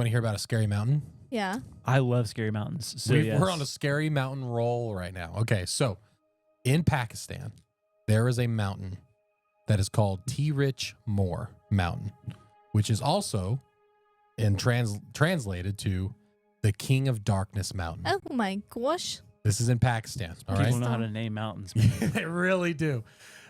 want to hear about a scary mountain? Yeah. I love scary mountains. So We're on a scary mountain roll right now. Okay, so in Pakistan, there is a mountain that is called Tirich Mir Mountain, which is also translated to the King of Darkness Mountain. Oh my gosh. This is in Pakistan. All People right, know how to name mountains. they really do.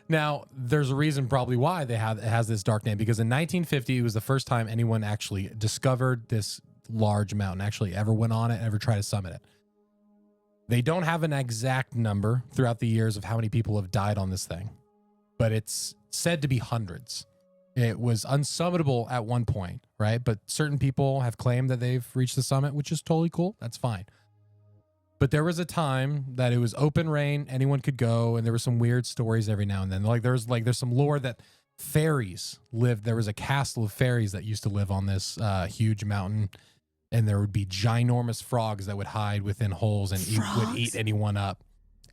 Now, there's a reason probably why it has this dark name, because in 1950, it was the first time anyone actually discovered this large mountain, actually ever went on it, ever tried to summit it. They don't have an exact number throughout the years of how many people have died on this thing, but it's said to be hundreds. It was unsummitable at one point, right? But certain people have claimed that they've reached the summit, which is totally cool. That's fine. But there was a time that it was open reign, anyone could go, and there were some weird stories every now and then. There's some lore that fairies lived. There was a castle of fairies that used to live on this huge mountain, and there would be ginormous frogs that would hide within holes and would eat anyone up.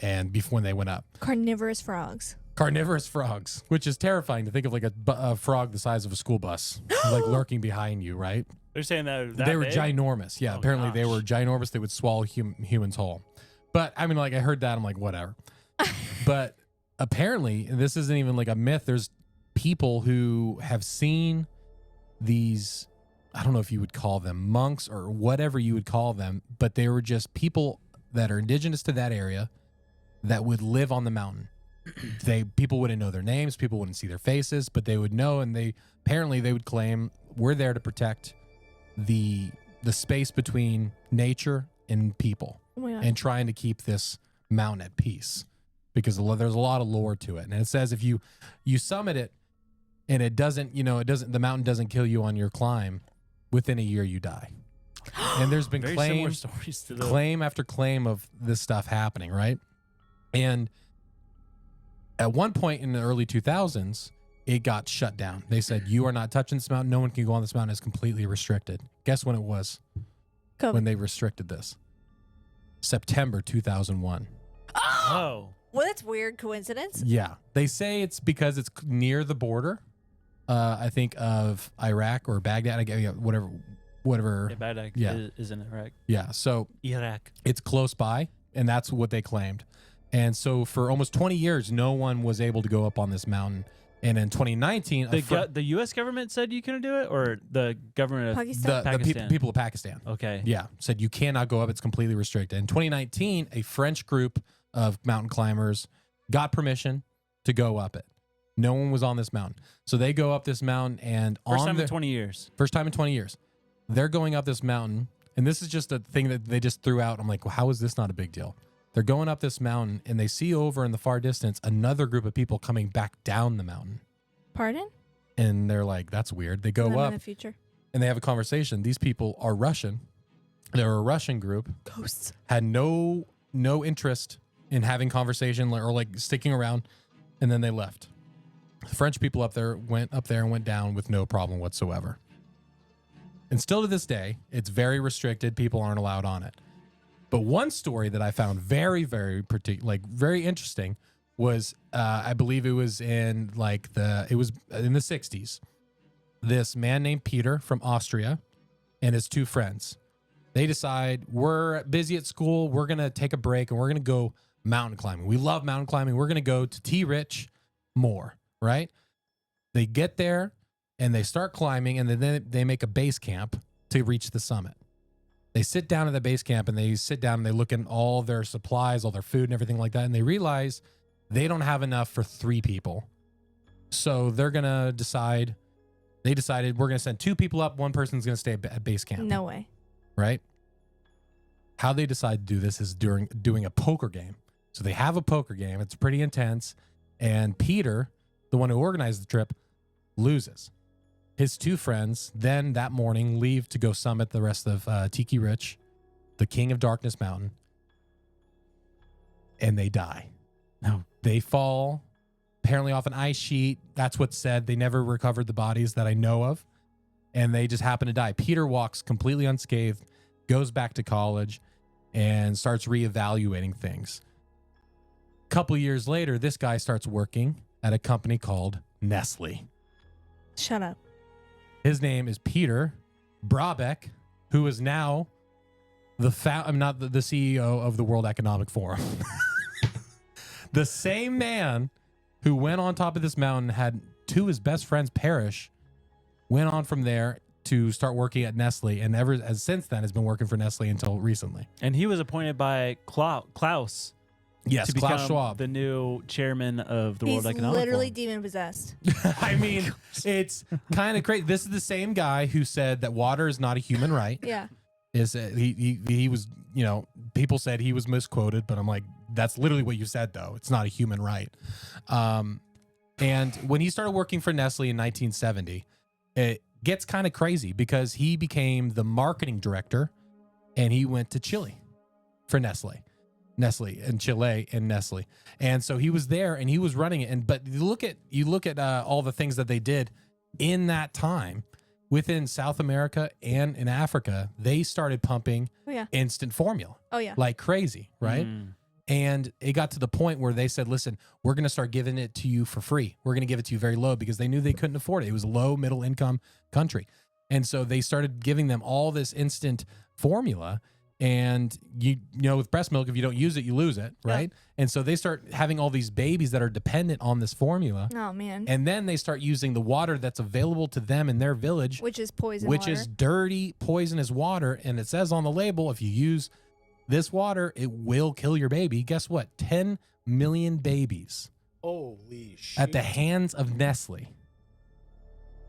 And before they went up, Carnivorous frogs. carnivorous frogs, which is terrifying to think of, like a frog the size of a school bus, like lurking behind you, right? They're saying that They were big? ginormous. Yeah, Oh, apparently they gosh. were ginormous. They would swallow humans whole. But I mean, like, I heard that, I'm like, whatever. But apparently, and this isn't even like a myth, there's people who have seen these, I don't know if you would call them monks or whatever you would call them, but they were just people that are indigenous to that area that would live on the mountain. People wouldn't know their names, people wouldn't see their faces, but they would know, and they would claim, we're there to protect the space between nature and people, Oh my God. and trying to keep this mountain at peace, because there's a lot of lore to it. And it says if you summit it and the mountain doesn't kill you on your climb, within a year you die. And there's been Very similar claim stories to the claim after claim of this stuff happening, right? And at one point in the early 2000s, it got shut down. They said, you are not touching this mountain. No one can go on this mountain. It's completely restricted. Guess when it was? COVID. When they restricted this? September 2001. Oh. Well, that's weird coincidence. Yeah. They say it's because it's near the border, I think, of Iraq or Baghdad, whatever. Yeah, Baghdad Yeah. is in Iraq. Yeah. So Iraq. it's close by, and that's what they claimed. And so for almost 20 years, no one was able to go up on this mountain. And in 2019, The U.S. government said you couldn't do it, or the government of Pakistan. the Pakistan. people of Pakistan, Okay. yeah, said you cannot go up. It's completely restricted. In 2019, a French group of mountain climbers got permission to go up it. No one was on this mountain. So they go up this mountain, and First time in 20 years. First time in 20 years. They're going up this mountain, and this is just a thing that they just threw out. I'm like, well, how is this not a big deal? They're going up this mountain, and they see over in the far distance another group of people coming back down the mountain. Pardon? And they're like, that's weird. They go I'm in up, the future. and they have a conversation. These people are Russian. They're a Russian group. Ghosts. Had no interest in having conversation or like sticking around, and then they left. The French people went up there and went down with no problem whatsoever. And still to this day, it's very restricted. People aren't allowed on it. But one story that I found very, very very interesting was, I believe it was in the 60s. This man named Peter from Austria and his two friends, they decide, we're busy at school. We're going to take a break and we're going to go mountain climbing. We love mountain climbing. We're going to go to Tirich Mir, right? They get there and they start climbing, and then they make a base camp to reach the summit. They sit down at the base camp, and they look at all their supplies, all their food and everything like that. And they realize they don't have enough for 3 people. So they decided we're going to send 2 people up. One person's going to stay at base camp. No way. Right? How they decide to do this is doing a poker game. So they have a poker game. It's pretty intense. And Peter, the one who organized the trip, loses. His 2 friends then that morning leave to go summit the rest of Tirich, the King of Darkness Mountain, and they die. No. They fall, apparently off an ice sheet. That's what's said. They never recovered the bodies that I know of, and they just happen to die. Peter walks completely unscathed, goes back to college, and starts reevaluating things. A couple years later, this guy starts working at a company called Nestle. Shut up. His name is Peter Brabeck who is now I'm not the CEO of the World Economic Forum. The same man who went on top of this mountain, had two of his best friends perish, went on from there to start working at Nestle, and since then has been working for Nestle until recently. And he was appointed by Klaus. Yes, to Klaus become Schwab. the new chairman of the World He's Economic literally Forum. demon possessed. I mean, it's kind of crazy. This is the same guy who said that water is not a human right. Yeah. He was, people said he was misquoted, but I'm like, that's literally what you said, though. It's not a human right. And when he started working for Nestle in 1970, it gets kind of crazy because he became the marketing director, and he went to Chile for Nestle in Chile and Nestle. And so he was there and he was running it. But you look at all the things that they did in that time within South America and in Africa. They started pumping instant formula like crazy, right? And it got to the point where they said, listen, we're going to start giving it to you for free. We're going to give it to you very low, because they knew they couldn't afford it. It was a low middle income country. And so they started giving them all this instant formula. And with breast milk, if you don't use it, you lose it, right? Yeah. And so they start having all these babies that are dependent on this formula. Oh, man. And then they start using the water that's available to them in their village, which is poison which water. is dirty, poisonous water. And it says on the label, if you use this water, it will kill your baby. Guess what? 10 million babies. Holy shit. At the hands of Nestle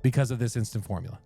because of this instant formula.